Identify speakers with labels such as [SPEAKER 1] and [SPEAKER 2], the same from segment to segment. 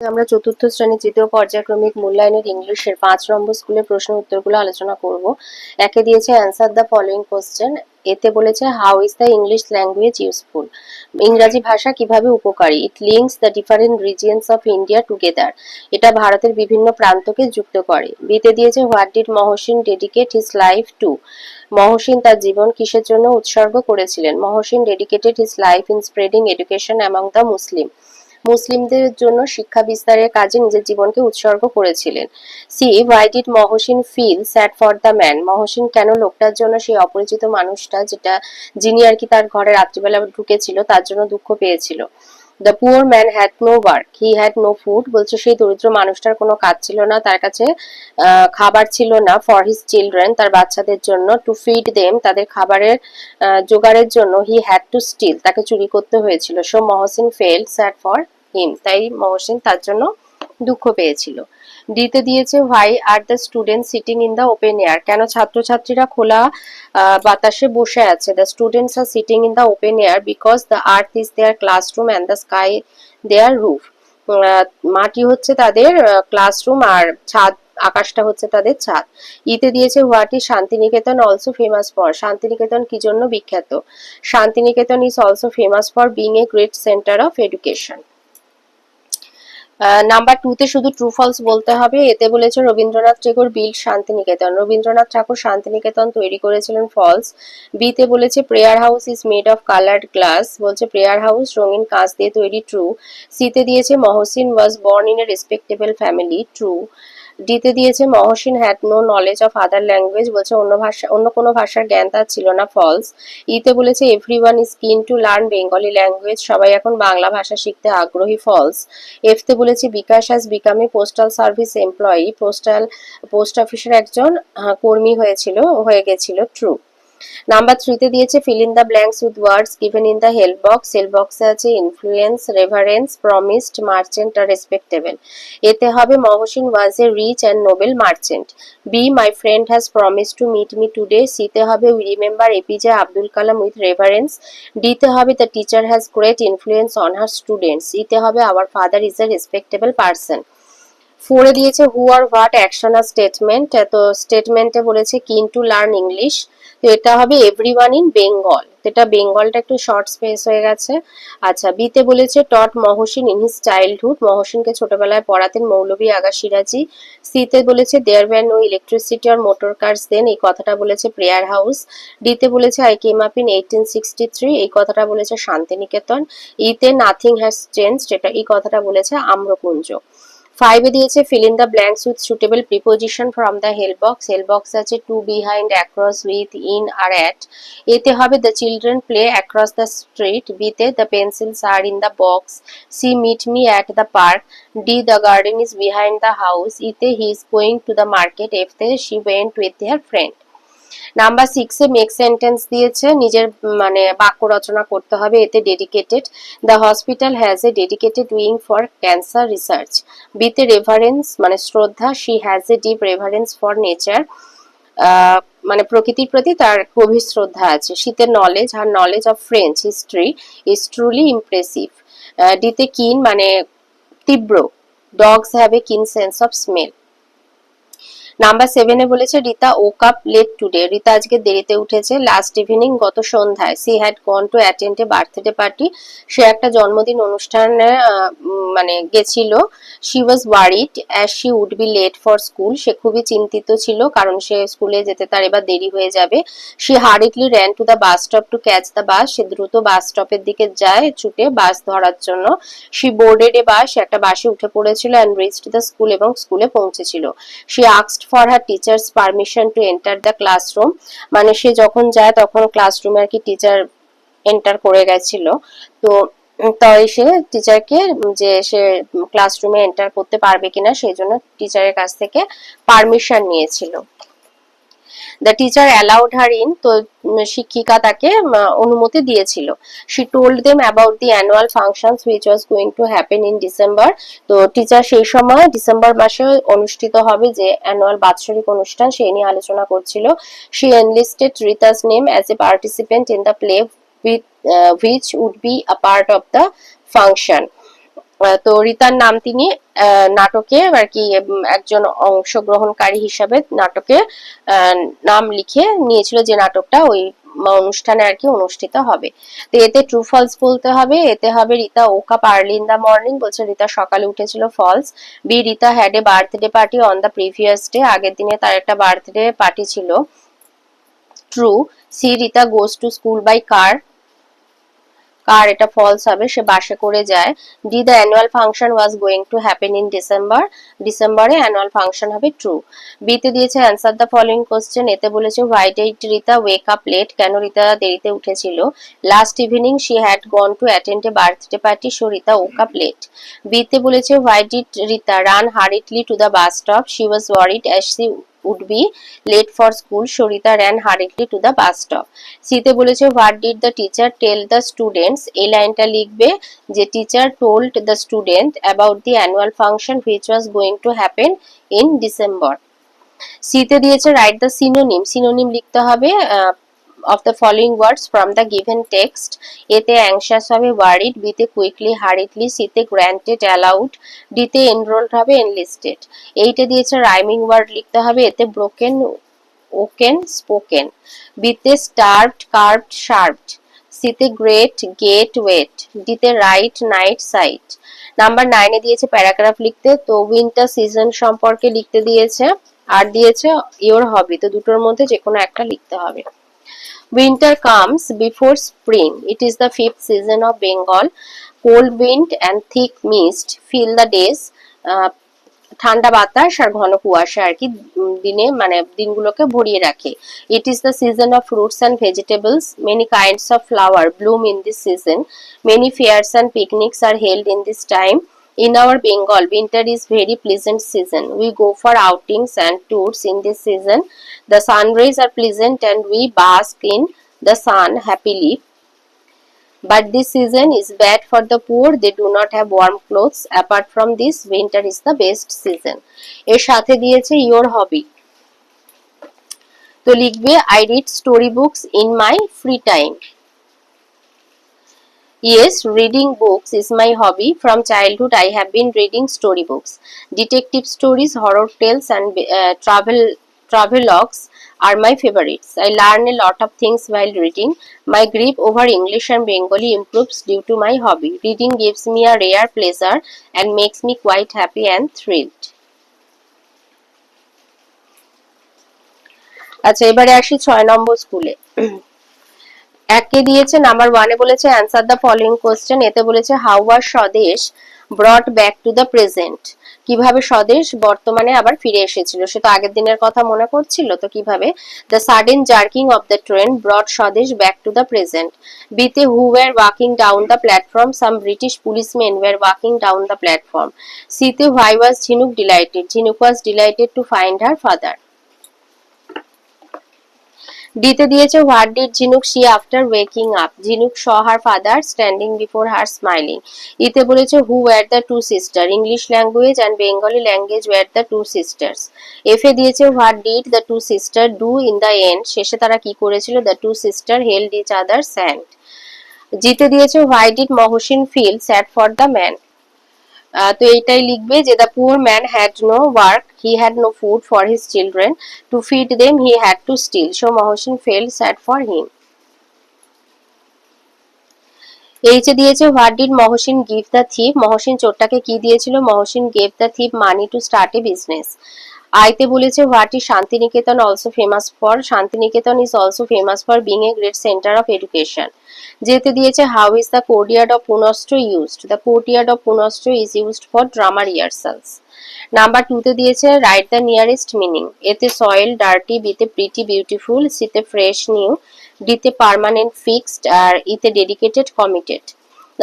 [SPEAKER 1] আমরা চতুর্থ শ্রেণীর তৃতীয় পর্যায়ক্রমিক মূল্যায়নের ইংলিশের 5 নম্বর স্কুলের প্রশ্ন উত্তরগুলো আলোচনা করব। একে দিয়েছে অ্যান্সার দ্য ফলোইং কোশ্চেন। এতে বলেছে how is the English language useful, ইংরাজি ভাষা কিভাবে উপকারী। It links the different regions of India together, এটা ভারতের বিভিন্ন প্রান্তকে যুক্ত করে। বিতে দিয়েছে what did Mohsin dedicate his life to, Mohsin তার জীবন কিসের জন্য উৎসর্গ করেছিলেন। Mohsin dedicated his life in spreading education among the Muslim, মুসলিমদের জন্য শিক্ষা বিস্তারের কাজে নিজের জীবনকে উৎসর্গ করেছিলেন। C why did Mohsin feel sad for the man, Mohsin কেন লোকটার জন্য, সেই অপরিচিত মানুষটা যিনি আর কি তার ঘরে রাত্রিবেলা ঢুকেছিল তার জন্য দুঃখ পেয়েছিল। The poor man had no work, he had no food, বলছে সেই দরিদ্র মানুষটার কোনো কাজ ছিল না, তার কাছে খাবার ছিল না। ফর হিজ চিলড্রেন, তার বাচ্চাদের জন্য। টু ফিড দেম, তাদের খাবারের জোগাড়ের জন্য। হি হ্যাড টু স্টিল, তাকে চুরি করতে হয়েছিল। So Mohsin felt sad for him, তাই মহসিন তার জন্য দুঃখ পেয়েছিল। ডিতে দিয়েছে why are the student sitting in the open air, কেন ছাত্রছাত্রীরা খোলা বাতাসে বসে আছে। The students are sitting in the open air because the earth is their classroom and the sky their roof, মাটি হচ্ছে তাদের ক্লাসরুম আর ছাদ, আকাশটা হচ্ছে তাদের ছাদ। ইতে দিয়েছে what is Shantiniketan also famous for, Shantiniketan কি জন্য বিখ্যাত। Shantiniketan is also famous for being a great centre of education. Number 2 তে শুধু ট্রু ফলস বলতে হবে। এতে বলেছে রবীন্দ্রনাথ টেগোর বিল্ড শান্তিনিকেতন, রবীন্দ্রনাথ ঠাকুর শান্তিনিকেতন তৈরি করেছিলেন, ফলস। বি তে বলেছে prayer house is made of coloured glass, বলছে প্রেয়ার হাউস রঙিন কাঁচ দিয়ে তৈরি, ট্রু। সি তে দিয়েছে Mohsin was born in a respectable family, true. ডিতে দিয়েছে Mohsin had no knowledge of other language, বলছে অন্য কোনো ভাষার জ্ঞান তার ছিল না, ফলস। ইতে বলেছে everyone is keen to learn Bengali language, সবাই এখন বাংলা ভাষা শিখতে আগ্রহী, ফলস। এফতে বলেছে Bikash has become a postal service employee, post অফিসের একজন হয়ে গেছিল, ট্রু। নাম্বার 3 তে দিয়েছে fill in the blanks with words given in the help box, help বক্সে আছে ইনফ্লুয়েন্স, রেভারেন্স, প্রমিসড, মার্চেন্ট আর রেসপেক্টেবল। এতে হবে Mohsin was a rich and noble merchant. B my friend has promised to meet me today, সিতে হবে we remember APJ Abdul Kalam with reverence. ডিতে হবে the teacher has great influence on her students, ইতে হবে our father is a respectable person. 4 এ দিয়েছে who are what action are statement, তো স্টেটমেন্টে বলেছে কিন টু লার্ন ইংলিশ, তো এটা হবে এভরিওয়ান ইন বেঙ্গল, এটা বেঙ্গলটা একটু শর্ট স্পেস হয়ে গেছে। আচ্ছা, বিতে বলেছে টট মহসিন ইন হিজ চাইল্ডহুড, মহসিনকে ছোটবেলায় পড়াতেন মৌলভী আগা সিরাজি। সিতে বলেছে দেয়ার ওয়্যার নো ইলেকট্রিসিটি আর মোটর কার্স দেন, এই কথাটা বলেছে প্রেয়ার হাউস। ডিতে বলেছে আই কেম আপ ইন 1863, এই কথাটা বলেছে শান্তিনিকেতন। ইতে নাথিং হ্যাজ চেঞ্জড, এটা এই কথাটা বলেছে আম্রকুঞ্জ। 5 এ দিয়েছে fill in the blanks with suitable preposition from the help box, help box আছে to, behind, across, with, in R at। এতে হবে the children play across the street, b তে the pencils are in the box, c meet me at the park, d the garden is behind the house, e তে he is going to the market, f তে she went with her friend। Number 6 এ make sentence দিয়েছে, নিজের মানে বাক্য রচনা করতে হবে। এতে dedicated, the hospital has a dedicated wing for cancer research. বিতে রেভারেন্স মানে শ্রদ্ধা, she has a deep reverence for nature, মানে প্রকৃতির প্রতি তার গভীর শ্রদ্ধা আছে। শীতে নলেজ, আর knowledge of French history is truly impressive. ডিতে কিন মানে তীব্র, dogs have a keen sense of smell. Number 7 এ বলেছে Rita woke up late today, Rita আজকে দেরিতে উঠেছে। লাস্ট ইভিনিং গত সন্ধ্যায়। She had gone to attend a birthday party, সে একটা জন্মদিন অনুষ্ঠানে মানে গেছিল। She was worried as she would be late for school, সে খুবই চিন্তিত ছিল কারণ সে স্কুলে যেতে তার এবার দেরি হয়ে যাবে। She hurriedly ran to the bus stop to catch the bus, সে দ্রুত বাস স্টপের দিকে যায় ছুটে বাস ধরার জন্য। শি বোর্ডেড এ বাস, একটা বাসে উঠে পড়েছিল, অ্যান্ড রিচড দ্য স্কুল, এবং স্কুলে পৌঁছেছিল। She asked for her teachers permission to enter the classroom, মানে সে যখন যায় তখন ক্লাসরুমে আর কি টিচার এন্টার করে গেছিল, তো তাই সে টিচারকে যে সে ক্লাসরুমে এন্টার করতে পারবে কিনা সেই জন্য টিচারের কাছ থেকে পারমিশন নিয়েছিল। The teacher allowed her in, তো শিক্ষিকা তাকে অনুমতি দিয়েছিল। She told them about the annual functions which was going to happen in December, তো টিচার সেই সময় ডিসেম্বর মাসে অনুষ্ঠিত হবে যে অ্যানুয়াল বাৎসরিক অনুষ্ঠান সেই নিয়ে আলোচনা করছিল। She enlisted Rita's name as a participant in the play which would be a part of the function. তো রিতার নাম তিনি নাটকে আর কি একজন অংশগ্রহণকারী হিসাবে নাটকে নাম লিখে নিয়েছিল, যে নাটকটা ওই অনুষ্ঠানে আর কি অনুষ্ঠিত হবে। তো এতে ট্রু ফলস বলতে হবে। এতে হবে Rita woke up early in the morning, বলছে রিতা সকালে উঠেছিল, false. B Rita had a birthday party on the previous day, আগের দিনে তার একটা বার্থডে পার্টি ছিল, true. C Rita goes to school by car, car এটা ফলস হবে, সে বাসে করে যায়। D the annual function was going to happen in December, ডিসেম্বরে অ্যানুয়াল ফাংশন হবে, ট্রু। বিতে দিয়েছে অ্যান্সার দ্য ফলোইং কোশ্চেন, এতে বলেছে why did Rita wake up late, কেন রিতা দেরিতে উঠেছিল। Last evening she had gone to attend a birthday party, so Rita woke up late. বিতে বলেছে why did Rita ran hurriedly to the bus stop, she was worried as she would be late for school, so Rita ran hurriedly to the bus stop. সিতে বলেছে what did the teacher tell the students, এই লাইনটা লিখবে যে teacher told the student about the annual function which was going to happen in December. সিতে দিয়েছে write the synonym, synonym লিখতে হবে of the following words from the given text, এতে anxious হবে worried, বিতে quickly hurriedly, সিতে granted allowed, ডিতে enrolled হবে enlisted। এইটা দিয়েছে rhyming word লিখতে হবে, এতে broken ওকেন স্পোকেন, বিতে স্টার্ভড কার্ভড শার্পড, সিতে গ্রেট গেট ওয়েট, ডিতে রাইট নাইট সাইট। নাম্বার 9 দিয়েছে প্যারাগ্রাফ লিখতে, তো উইন্টার সিজন সম্পর্কে লিখতে দিয়েছে, আর দিয়েছে ইওর হবি, তো দুটোর মধ্যে যে কোনো একটা লিখতে হবে। Winter comes before spring. It is the fifth season of Bengal. Cold wind and thick mist fill the days. ঠান্ডা বাতাস আর ঘন কুয়াশা আর কি দিনে মানে দিনগুলোকে ভরিয়ে রাখে। It is the season of fruits and vegetables, many kinds of flower bloom in this season, many fairs and picnics are held in this time. In our Bengal, winter is very pleasant season. We go for outings and tours in this season. The sun rays are pleasant and we bask in the sun happily. But this season is bad for the poor. They do not have warm clothes. Apart from this, winter is the best season. এর সাথে দিয়েছে your hobby. তো লিখবে I read story books in my free time. Yes, reading books is my hobby. From childhood, I have been reading storybooks. Detective stories, horror tales, and travelogues are my favorites. I learn a lot of things while reading. My grip over English and Bengali improves due to my hobby. Reading gives me a rare pleasure and makes me quite happy and thrilled. আচ্ছা, এবারে আসি 6 নম্বর স্কুলে। একে দিয়েছে number 1 এ বলেছে answer the following question, এতে বলেছে how was স্বদেশ ব্রট ব্যাক টু দ্য প্রেজেন্ট, কিভাবে স্বদেশ বর্তমানে আবার ফিরে এসেছিল, সে তো আগের দিনের কথা মনে করছিল, তো কিভাবে। The sudden jerking of the train brought Swadesh back to the present. বিতে who were walking down the platform, some British policemen were walking down the platform. সিতে why was Jhinuk delighted, Jhinuk was delighted to find her father. ডিতে দিয়েছে what did Jhinuk see after waking up, Jhinuk saw her father standing before her smiling. ইতে বলেছে who were the two sister, English language and Bengali language were the two sisters. এফে দিয়েছে what did the two sister do in the end, শেষে তারা কি করেছিল, the two sister held each others hand. জিতে দিয়েছে why did Mohsin feel sad for the man, তো এইটাই লিখবে যে the poor man had no work, he had no food for his children, to feed them he had to steal, so Mohsin felt sad for him. এইচে দিয়েছে what did Mohsin give the thief, Mohsin চোরটাকে কি দিয়েছিল, Mohsin gave the thief money to start a business. আইতে বলেছে what is Shantiniketan also famous for, Shantiniketan is also famous for being a great centre of education. যেতে দিয়েছে how is the courtyard of Punascha used, the courtyard of Punascha is used for drama rehearsals. Number 2 তে দিয়েছে write the nearest meaning, এতে soil dirty, বিতে pretty beautiful, সিতে fresh new, ডিতে permanent fixed, আর ইতে ডেডিকেটেড কমিটেড।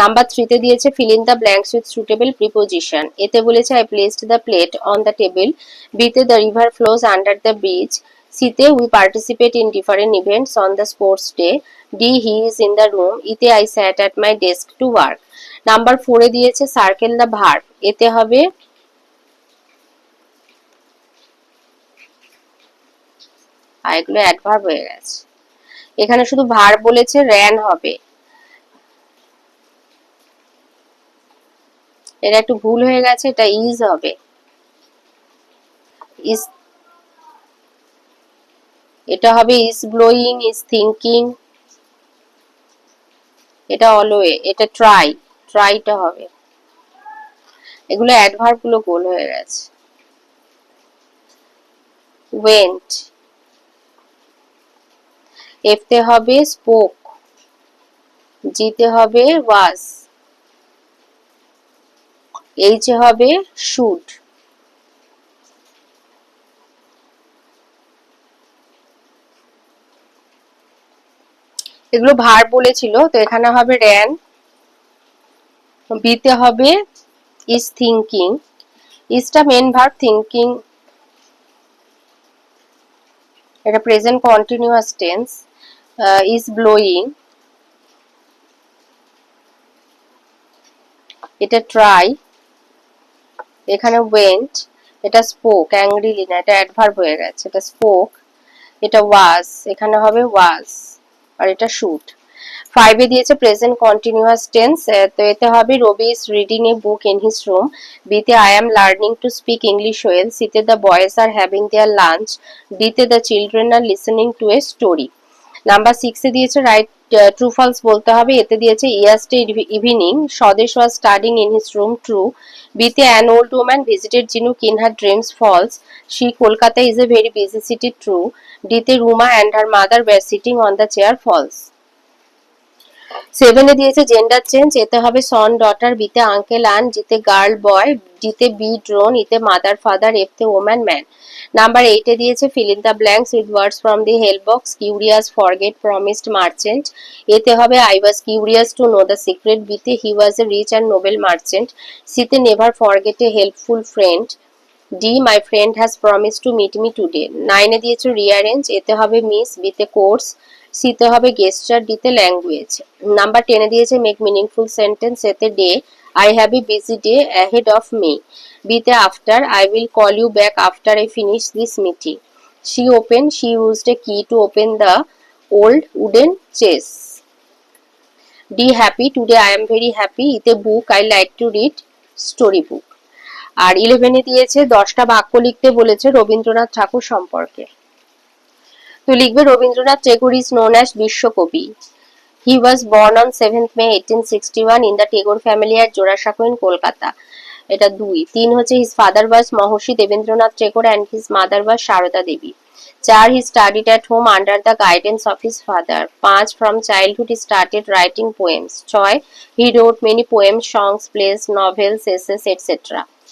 [SPEAKER 1] নাম্বার 3 তে দিয়েছে fill in the blanks with suitable preposition, এতে বলেছে I placed the plate on the table, বিতে the river flows under the bridge, সিতে we participate in different events on the sports day, D he is in the room, ইতে I sat at my desk to work. Number 4 এ দিয়েছে circle the verb, এতে হবে এগুলো adverb হয়ে গেছে, এখানে শুধু ভার্ব বলেছে র্যান হবে, এটা একটু ভুল হয়ে গেছে, এটা ইজ হবে। ইজ, এটা হবে ইজ ব্লোয়িং, ইজ থিঙ্কিং, এটা অলওয়ে, এটা ট্রাই, ট্রাইটা হবে। এগুলো অ্যাডভার্ব গুলো গোল হয়ে গেছে। ওয়েন্ট, এফতে হবে স্পোক, জিতে হবে ওয়াজ, এইচে হবে শুড। এগুলো ভার্ব বলেছিল, তো এখানে হবে র্যান, বিতে হবে ইজ থিঙ্কিং, ইজটা মেন ভার্ব, থিঙ্কিং এটা present continuous tense, is blowing, এটা ট্রাই, এখানে ওয়েন্ট, এটা স্পোক, অ্যাংরিলি না, এটা অ্যাডভার্ব হয়ে গেছে, এটা স্পোক, এটা ওয়াজ, এখানে হবে ওয়াজ, আর এটা শুড। 5 এ দিয়েছে প্রেজেন্ট কন্টিনিউয়াস টেন্স, তো এতে হবে Rabi is reading a book in his room, বিতে I am learning to speak English well, সিতে the boys are having their lunch, ডিতে the children are listening to a story. Number 6 এ দিয়েছে write true false বলতে হবে, এতে দিয়েছে yesterday evening Swadesh was studying in his room, true, বিতে an old woman visited Jhinuk in her dreams, false, C Kolkata is a very busy city, true, ডিতে Ruma and her mother were sitting on the chair, false. 7 এ দিয়েছে gender change, এতে হবে son daughter, বিতে uncle aunt, জিতে girl boy, ডিতে bee drone, ইতে mother father, এফতে ওম্যান ম্যান। নাম্বার 8 এ দিয়েছে fill in the blanks with words from the help box, curious, forget, promised, merchant, এতে হবে I was curious to know the secret, বিতে he was a rich and noble merchant, সিতে never forget a helpful friend, D my friend has promise to meet me today. 9 এ দিয়েছে rearrange, এতে হবে miss, বিতে course, সিতে হবে গেস্টার, ডিতে ল্যাঙ্গুয়েজ। নাম্বার 10 এ দিয়েছে মেক মিনিংফুল সেন্টেন্স, এতে day, I have a busy day ahead of me, বিতে after, I will call you back after I finish this meeting, she open, she used a key to open the old wooden chest, D happy, today I am very happy, ইতে book, I like to read story book. আর 11 এ দিয়েছে 10টা বাক্য লিখতে বলেছে রবীন্দ্রনাথ ঠাকুর সম্পর্কে। তো লিখবে Rabindranath Tagore is known as বিশ্বকবি। He was born on 7th May 1861 in the Tagore family at Jorasanko in Kolkata. এটা 2। 3 হচ্ছে his father was Maharshi Debendranath Tagore and his mother was Sarada Devi. 4 he studied at home under the guidance of his father. 5 from childhood he started writing poems. 6 he wrote many poems, songs, plays, novels, essays, etc.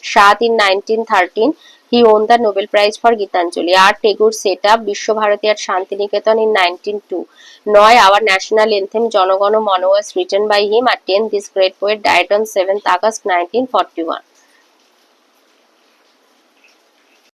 [SPEAKER 1] 7 in 1913 he won the Nobel Prize for Gitanjali. 8 Tagore set up Bishwabharati at Shantiniketan in 1902. 9 our national anthem Jana Gana Mana was written by him. At 10 this great poet died on 7th August 1941.